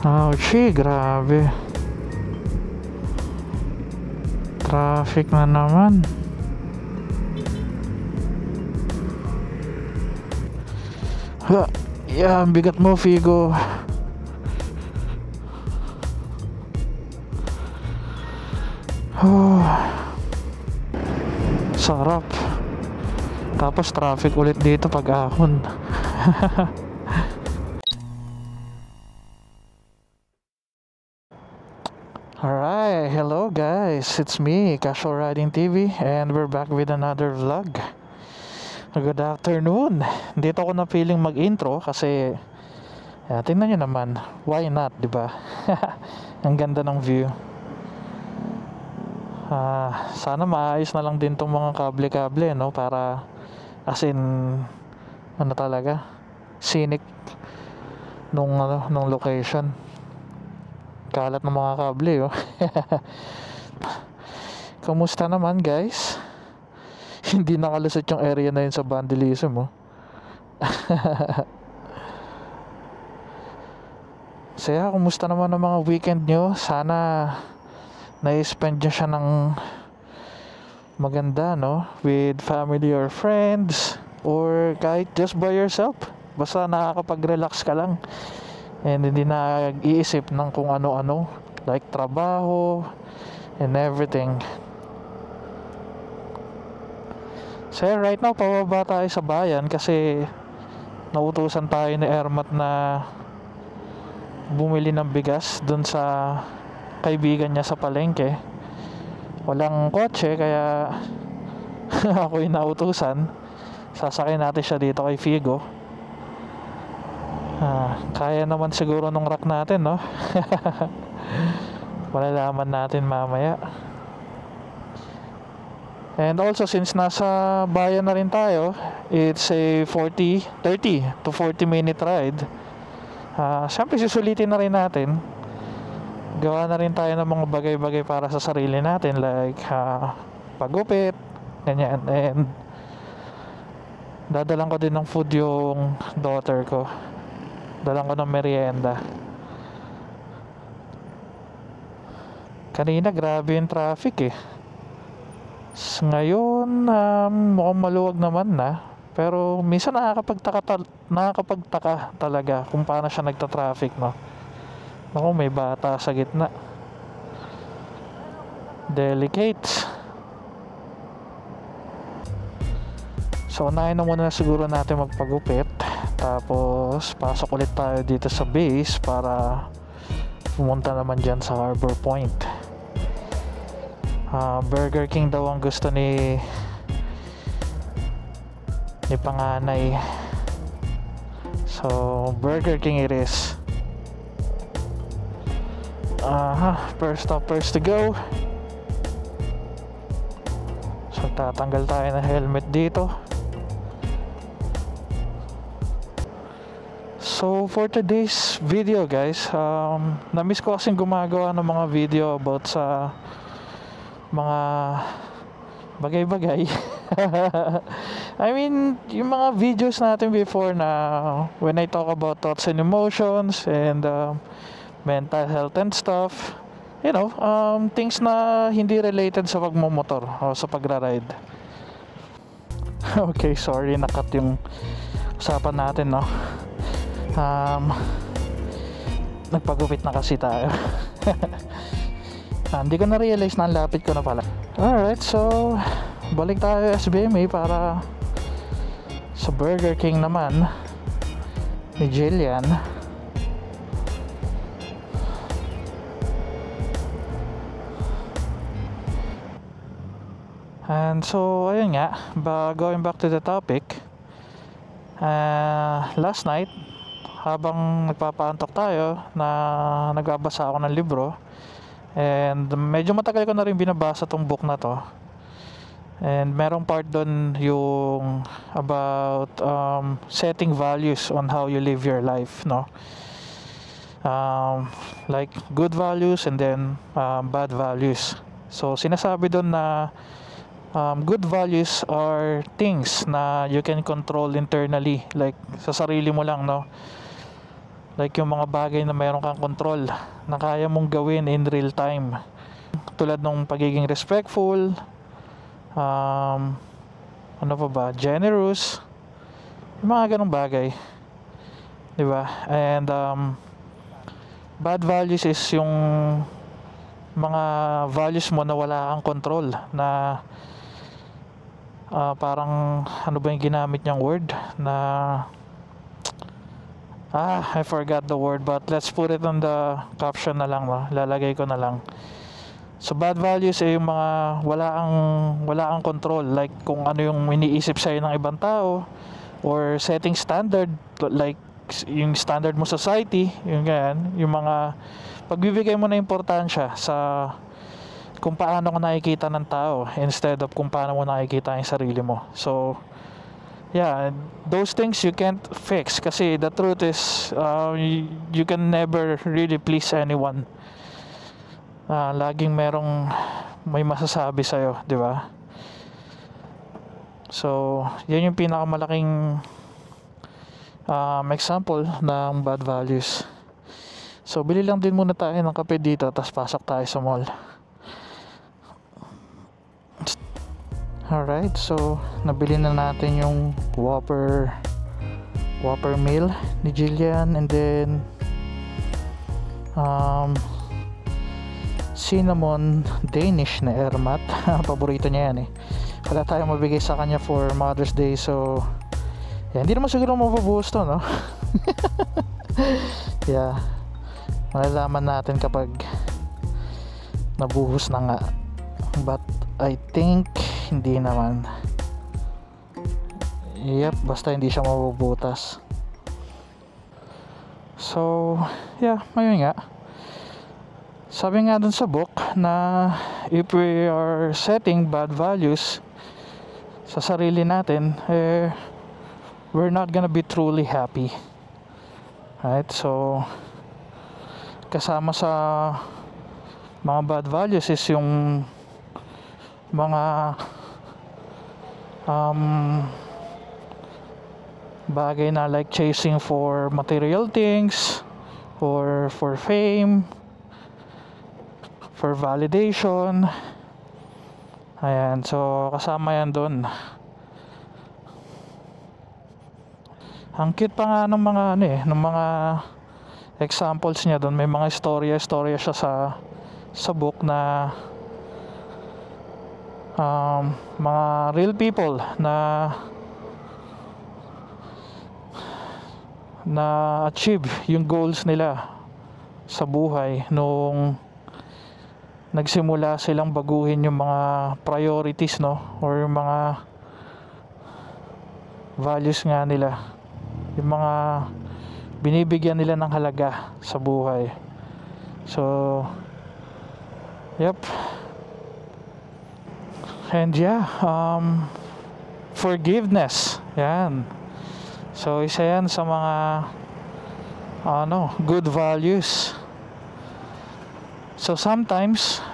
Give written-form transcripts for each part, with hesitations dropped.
Ouchie, grabe. Traffic na naman. Ha, yeah, ang bigat mo, Figo. Oh, sarap. Tapos traffic ulit dito pag ahon. Alright, hello guys, it's me, Casual Riding TV, and we're back with another vlog. Good afternoon. Dito ako napiling mag-intro kasi tingnan nyo naman, why not, diba? Ang ganda ng view. Sana maayos na lang din tong mga kable-kable, no? Para as in ano talaga, scenic nung location. Kalat ng mga kable, oh. Kamusta naman, guys? Hindi nakalusot yung area na yun sa vandalism, oh. Saya, kumusta naman ang mga weekend nyo? Sana na-spend nyo siya ng maganda, no? With family or friends, or kahit just by yourself. Basta nakakapag-relax ka lang and hindi na iisip ng kung ano-ano, like trabaho and everything. So right now, pababa tayo sa bayan kasi nautusan tayo ni Ermat na bumili ng bigas dun sa kaibigan niya sa palengke. Walang kotse kaya ako yung nautusan. Sasakay natin siya dito kay Figo. Kaya naman siguro nung rack natin, no? Malalaman natin mamaya. And also, since nasa bayan na rin tayo, it's a 30 to 40 minute ride. Siyempre susulitin na rin natin. Gawa na rin tayo ng mga bagay-bagay para sa sarili natin, like pagupit, ganyan. And dadalang ko din ng food yung daughter ko. Dalang ko ng merienda. Kanina grabe yung traffic, eh. Ngayon mukhang maluwag naman na. Pero minsan nakakapagtaka talaga kung paano siya nagta-traffic, no? Naku, may bata sa gitna. Delicate. So unahin na muna siguro natin magpagupit. Tapos pasok ulit tayo dito sa base para pumunta naman dyan sa Harbor Point. Burger King daw ang gusto ni panganay. So Burger King it is. First stop, first to go. So tatanggal tayo ng helmet dito. So for today's video, guys, na-miss ko kasing gumagawa ng mga video about sa mga bagay-bagay. I mean, yung mga videos natin before na when I talk about thoughts and emotions and mental health and stuff, you know, things na hindi related sa pagmumotor o sa pagra-ride. Okay, sorry, nakat yung usapan natin, no? Nagpagupit na kasi tayo. Hindi ko na-realize na ang lapit ko na pala. Alright, so balik tayo SBMA para sa Burger King naman ni Jillian. And so ayun nga, going back to the topic, last night habang nagpapaantok tayo na nagbabasa ako ng libro, and medyo matagal ko na rin binabasa tong book na to, and merong part doon yung about setting values on how you live your life, no? Like good values and then bad values. So sinasabi doon na good values are things na you can control internally, like sa sarili mo lang, no? Like yung mga bagay na mayroon kang control, na kaya mong gawin in real time. Tulad ng pagiging respectful, ano pa ba, generous, yung mga ganong bagay, di ba? And bad values is yung mga values mo na wala kang control, na parang ano ba yung ginamit niyang word, na I forgot the word, but let's put it on the caption na lang, lalagay ko na lang. So bad values ay yung mga wala kang control, like kung ano yung iniisip sa'yo ng ibang tao, or setting standard, like yung standard mo society, yung ganyan, yung mga pagbibigay mo na importansya sa kung paano ka nakikita ng tao instead of kung paano mo nakikita yung sarili mo. So yeah, those things you can't fix, kasi the truth is you can never really please anyone. Laging may masasabi sa'yo, di ba? So yan yung pinakamalaking example ng bad values. So bili lang din muna tayo ng kape dito, tapos pasok tayo sa mall. Alright, so nabili na natin yung Whopper meal ni Jillian, and then cinnamon Danish na Ermat. Paborito niya yan eh. Wala tayong mabigay sa kanya for Mother's Day, so yeah, hindi naman siguro mabubuhos to, no? Yeah, malalaman natin kapag nabuhos na nga, but I think hindi naman. Yep, basta hindi siya mabubutas. So yeah, ngayon nga, sabi nga dun sa book na if we are setting bad values sa sarili natin, we're not gonna be truly happy, right? So kasama sa mga bad values is yung mga bagay na like chasing for material things, or for fame, for validation. Ayan, so kasama yan dun. Ang cute pa nga ng mga ng mga examples niya dun. May mga istorya siya sa book na mga real people na achieve yung goals nila sa buhay nung nagsimula silang baguhin yung mga priorities, no, or yung mga values nga nila, yung mga binibigyan nila ng halaga sa buhay. So yep. And yeah, forgiveness, yan. So isa yan sa mga good values. So sometimes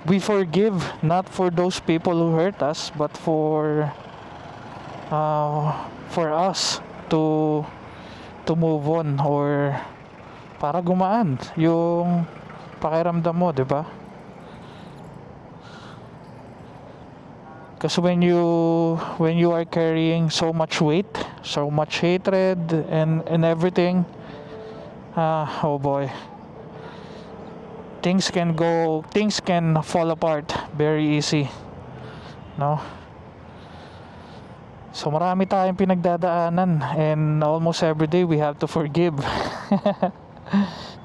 we forgive not for those people who hurt us, but for us to move on, or para gumaan yung pakiramdam mo, di ba? Because when you are carrying so much weight, so much hatred and everything, oh boy, things can fall apart very easy, no? So marami tayong pinagdadaanan, and almost every day we have to forgive.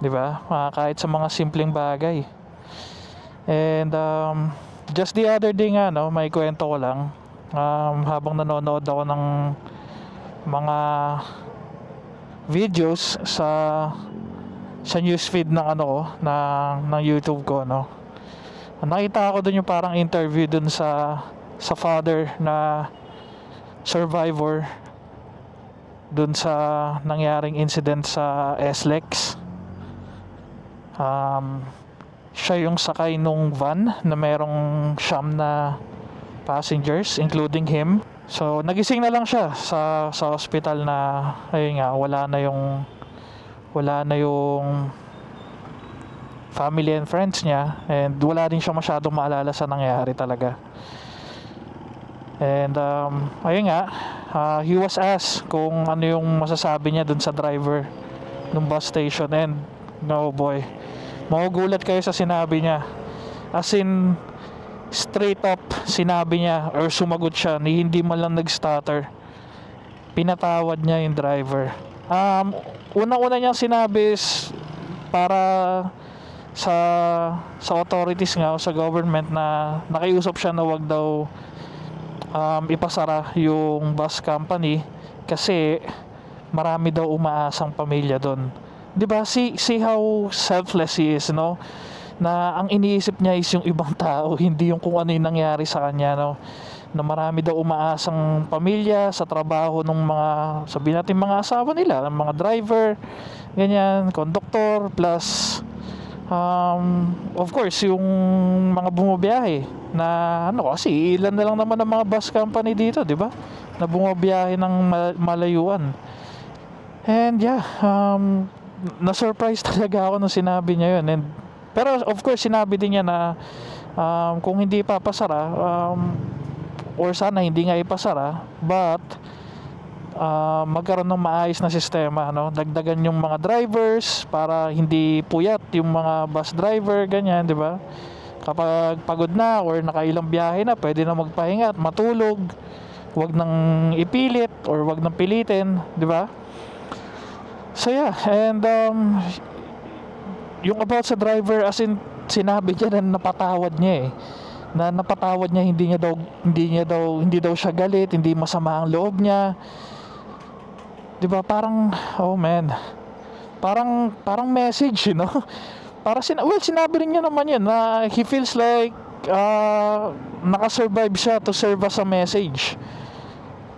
Di ba? Kahit sa mga simpleng bagay. And just the other day nga, may kwento ko lang, habang nanonood ako ng mga videos sa newsfeed ng ng YouTube ko, nakita ako dun yung parang interview dun sa father na survivor dun sa nangyaring incident sa SLEX. Siya yung sakay nung van na merong 9 na passengers, including him. So nagising na lang siya sa hospital na ayun nga, wala na yung family and friends niya, and wala din siya masyadong maalala sa nangyari talaga. And ayun nga, he was asked kung ano yung masasabi niya dun sa driver ng bus station, and no boy, magugulat kayo sa sinabi niya. As in, straight up sinabi niya or sumagot siya, hindi man lang nag-stutter. Pinatawad niya yung driver. Unang-una niyang sinabi is para sa authorities nga o sa government na nakiusap siya na wag daw ipasara yung bus company kasi marami daw umaasang pamilya doon. 'Di ba? See how selfless he is, no? Na ang iniisip niya is yung ibang tao, hindi yung kung ano yung nangyari sa kanya, no? Na marami daw umaasang pamilya sa trabaho ng mga, sabihin natin, mga asawa nila, ng mga driver, ganyan, conductor, plus of course yung mga bumabiyahe na ano, kasi ilan na lang naman ang mga bus company dito, di ba, na bumabiyahe ng malayuan. And yeah, na-surprise talaga ako nung sinabi niya yun. And pero of course sinabi din niya na kung hindi papasara, or sana hindi nga ipasara, but magkaroon ng maayos na sistema, no? Dagdagan yung mga drivers para hindi puyat yung mga bus driver, ganyan, di ba? Kapag pagod na or nakailang biyahe na, pwede na magpahinga at matulog. Wag nang ipilit or wag nang pilitin, di ba? So yeah, and yung about sa driver, as in, sinabi niya na napatawad niya na napatawad niya, hindi daw siya galit, hindi masama ang loob niya. 'Di ba? Parang, oh man, parang message, you know? Sinabi rin niya naman yun na he feels like nakasurvive siya to serve as a message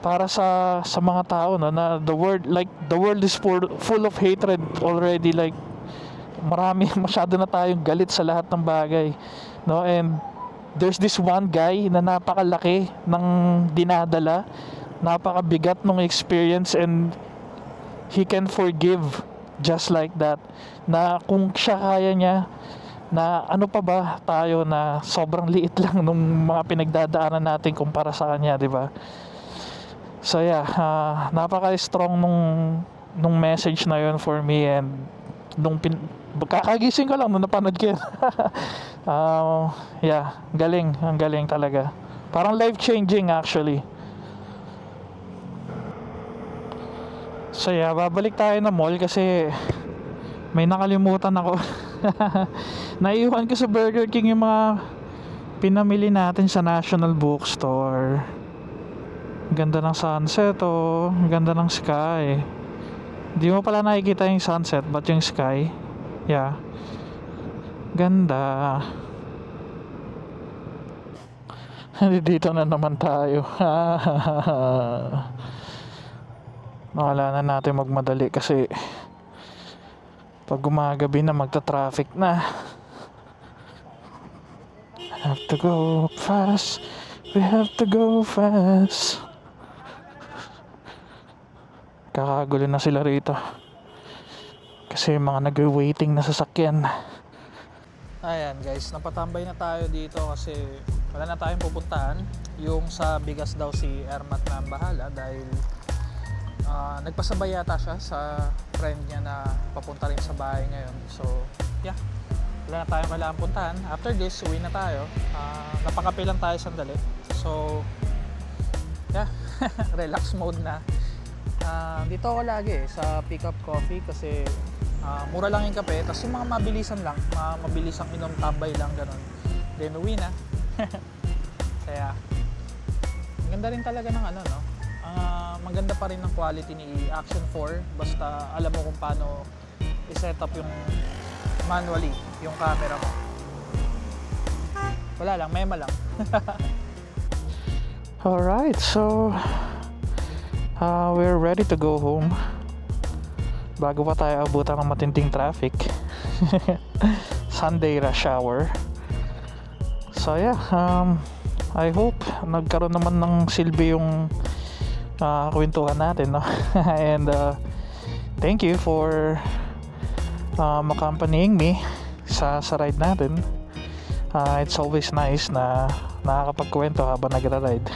para sa mga tao, no? Na the world is full of hatred already, like masyado na tayong galit sa lahat ng bagay, no? And there's this one guy na napakalaki ng dinadala, napakabigat ng experience, and he can forgive just like that. Na kung siya kaya niya, na ano pa ba tayo na sobrang liit lang nung mga pinagdadaanan natin kumpara sa kanya, di ba? So yeah, napaka-strong nung message na yun for me, and kakagising ko lang nung napanood ko yun. Yeah, ang galing talaga. Parang life-changing actually. So yeah, babalik tayo na mall kasi may nakalimutan ako. Naiwan ko sa Burger King yung mga pinamili natin sa National Bookstore. Ganda ng sunset, oh. Ganda ng sky. Di mo pala nakikita yung sunset, but yung sky, yeah, ganda. Dito na naman tayo. Nakala na natin magmadali kasi pag gumagabi na magta-traffic na. Have to go fast. We have to go fast. Kakagulo na sila rito kasi mga nag-waiting na sasakyan. Ayan guys, napatambay na tayo dito kasi wala na tayong pupuntahan. Yung sa bigas daw si Ermat na bahala dahil nagpasabay yata siya sa friend niya na papunta rin sa bahay ngayon. So yeah, wala na tayong kailangan puntahan. After this, uwi na tayo. Napakape lang tayo sandali. So yeah, relax mode na. Dito ako lagi sa Pick Up Coffee kasi mura lang yung kape, tapos yung mga mabilisan lang, mabilisang inom, tambay lang, ganun. Then uwi na. Kaya maganda rin talaga ng ano, no? Maganda pa rin ng quality ni Action 4 basta alam mo kung paano i-set up yung manually yung camera mo. Wala lang, mema lang. Alright, so we're ready to go home bago pa tayo abutan ng matinding traffic. Sunday rush hour. So yeah, I hope nagkaroon naman ng silbi yung kwentuhan natin, no? And thank you for accompanying me sa ride natin. It's always nice na nakakapagkwento habang nagra-ride.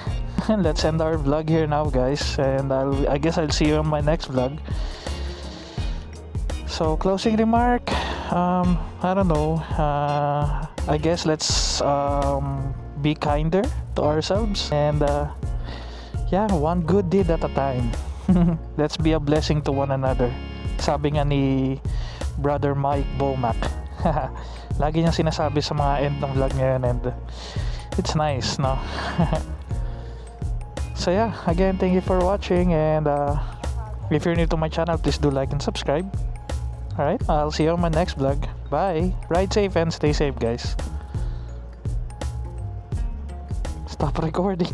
Let's end our vlog here now, guys, and I guess I'll see you on my next vlog. So closing remark, I don't know, I guess let's be kinder to ourselves, and yeah, one good deed at a time. Let's be a blessing to one another, sabi nga ni Brother Mike Bomac. Lagi niyang sinasabi sa mga end ng vlog ngayon, and it's nice, no? So yeah, again, thank you for watching, and if you're new to my channel, please do like and subscribe. Alright, I'll see you on my next vlog. Bye! Ride safe and stay safe, guys. Stop recording.